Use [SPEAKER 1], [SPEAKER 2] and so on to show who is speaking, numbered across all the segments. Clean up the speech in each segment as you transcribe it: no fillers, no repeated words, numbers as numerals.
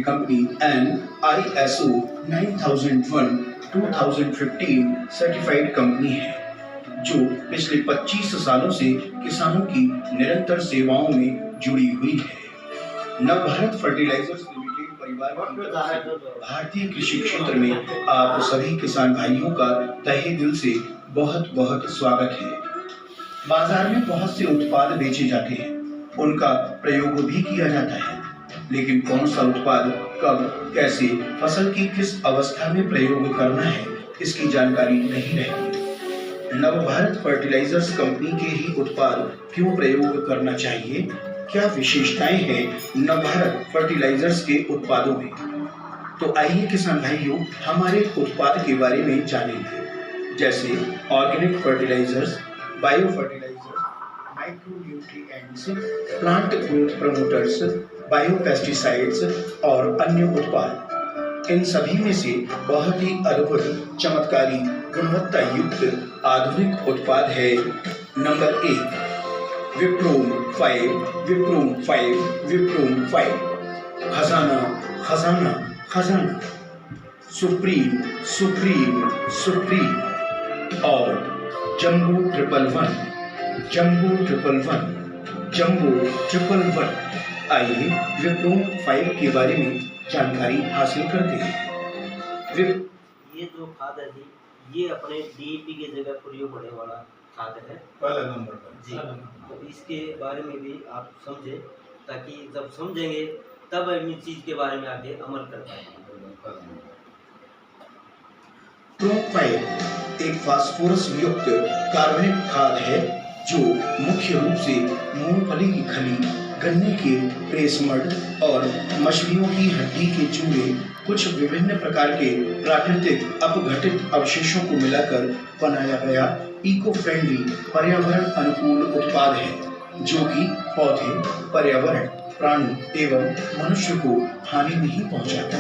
[SPEAKER 1] Company and ISO 9001-2015 certified company है जो पिछले 25 सालों से किसानों की निरंतर सेवाओं में जुड़ी हुई है। नवभारत फर्टिलाइजर्स लिमिटेड परिवार की तरफ से भारतीय कृषि क्षेत्र में आप सभी किसान भाइयों का तहे दिल से बहुत बहुत स्वागत है। बाजार में बहुत से उत्पाद बेचे जाते हैं, उनका प्रयोग भी किया जाता है, लेकिन कौन सा उत्पाद कब कैसे फसल की किस अवस्था में प्रयोग करना है इसकी जानकारी नहीं रहती। नवभारत फर्टिलाइजर्स कंपनी के ही उत्पाद क्यों प्रयोग करना चाहिए, क्या विशेषताएं हैं नवभारत फर्टिलाइजर्स के उत्पादों में, तो आइए किसान भाइयों हमारे उत्पाद के बारे में जानेंगे। जैसे organic fertilizers, bio fertilizers, micronutrients, plant growth promoters, biopesticides और अन्य उत्पाद। इन सभी में से बहुत ही अद्भुत, चमत्कारी, गुणवत्ता युक्त आधुनिक उत्पाद है नंबर 1 विप्रोम 5 खजाना खजाना खजाना, सुप्रीम सुप्रीम सुप्रीम और जंबो 111 जंबो 111 जंबो 111। आइए विप्रोम 5 के बारे में जानकारी हासिल करते हैं।
[SPEAKER 2] ये जो खाद है जी, ये अपने DAP के जगह प्रयोग होने वाला खाद है
[SPEAKER 3] पहले नंबर पर
[SPEAKER 2] जी। तो इसके बारे में भी आप समझें, ताकि जब समझेंगे तब हम इस चीज के बारे में आगे अमल कर पाएंगे।
[SPEAKER 1] प्रोम 5 एक फास्फोरस युक्त कार्बनिक खाद है जो मुख्य रूप से मूंगफली की खली, गन्ने के प्रेस मड और मछलियों की हड्डी के चूहे, कुछ विभिन्न प्रकार के प्राकृतिक अपघटित अवशेषों को मिलाकर बनाया गया इको फ्रेंडली पर्यावरण अनुकूल उत्पाद है जो कि पौधे, पर्यावरण, प्राणी एवं मनुष्य को हानि नहीं पहुंचाता।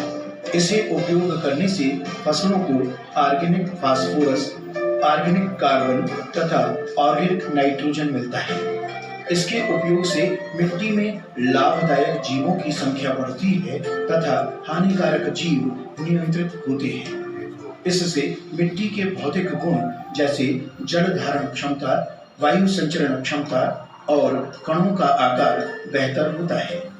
[SPEAKER 1] इसे उपयोग करने से फसलों को ऑर्गेनिक फास्फोरस, ऑर्गेनिक कार्बन तथा ऑर्गेनिक नाइट्रोजन मिलता है। इसके उपयोग से मिट्टी में लाभदायक जीवों की संख्या बढ़ती है तथा हानिकारक जीव नियंत्रित होते हैं। इससे मिट्टी के भौतिक गुण जैसे जल धारण क्षमता, वायु संचरण क्षमता और कणों का आकार बेहतर होता है।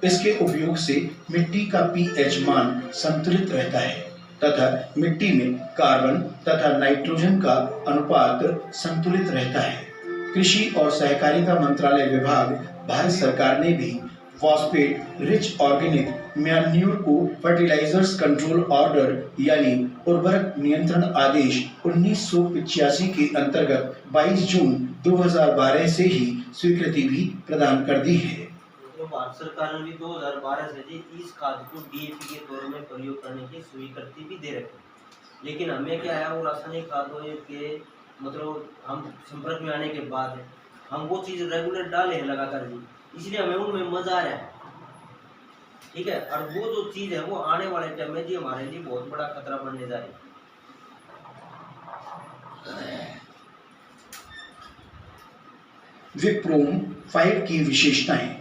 [SPEAKER 1] इसके उपयोग से मिट्टी का pH मान संतुलित रहता है तथा मिट्टी में कार्बन तथा नाइट्रोजन का अनुपात संतुलित रहता है। कृषि और सहकारिता मंत्रालय विभाग भारत सरकार ने भी फॉस्फेट रिच ऑर्गेनिक मैन्योर को फर्टिलाइजर्स कंट्रोल ऑर्डर यानी उर्वरक नियंत्रण आदेश 1985 के अंतर्गत 22 जून 2012 से ही स्वीकृति भी प्रदान कर दी है।
[SPEAKER 2] तो भारत सरकार ने भी 2012 से जी इस खाद को DAP के तौर में प्रयोग करने की स्वीकृति भी दे रखी, लेकिन हमें क्या है वो रासायनिक खादों के मतलब हम संपर्क में आने के बाद हम वो चीज़ रेगुलर डाले हैं लगातार जी, इसलिए हमें उनमें मजा आ रहा है। ठीक है, और वो जो चीज़ है वो आने वाले टाइम में जी हमारे लिए बहुत बड़ा खतरा बनने जा रही है।
[SPEAKER 1] विप्रोम 5 की विशेषताएं।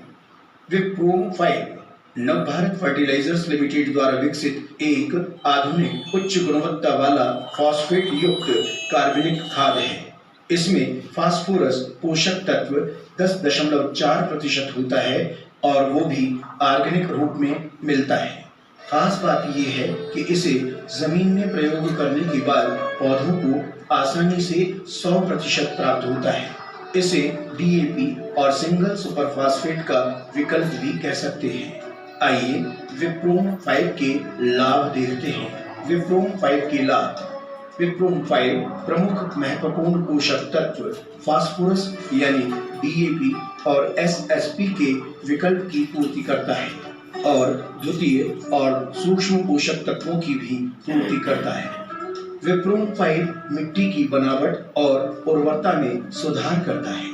[SPEAKER 1] विप्रोम 5 नवभारत फर्टिलाइजर्स लिमिटेड द्वारा विकसित एक आधुनिक उच्च गुणवत्ता वाला फॉस्फेट युक्त कार्बनिक खाद है। इसमें फास्फोरस पोषक तत्व 10.4% होता है और वो भी ऑर्गेनिक रूप में मिलता है। खास बात यह है कि इसे जमीन में प्रयोग करने के बाद पौधों को आसानी से 100% प्राप्त होता है। इसे DAP और सिंगल सुपर फास्फेट का विकल्प भी कह सकते हैं। आइए विप्रोम 5 के लाभ देखते हैं। विप्रोम 5 के लाभ। विप्रोम 5 प्रमुख महत्वपूर्ण पोषक तत्व फास्फोरस यानी DAP और SSP के विकल्प की पूर्ति करता है और द्वितीय और सूक्ष्म पोषक तत्वों की भी पूर्ति करता है। विप्रोम 5 मिट्टी की बनावट और उर्वरता में सुधार करता है।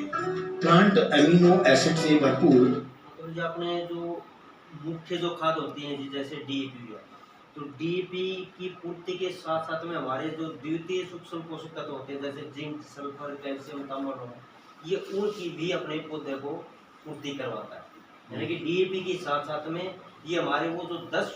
[SPEAKER 1] प्लांट अमीनो एसिड से भरपूर।
[SPEAKER 2] तो जो अपने जो मुख्य जो खाद होती है जी, जैसे DAP है, तो DAP की पूर्ति के साथ साथ में हमारे जो द्वितीय सूक्ष्म पोषक तत्व होते हैं जैसे जिंक, सल्फर, कैल्शियम, तांबा, ये उनकी भी अपने पौधे को पूर्ति करवाता है। यानी कि DAP के साथ साथ में ये हमारे वो जो 10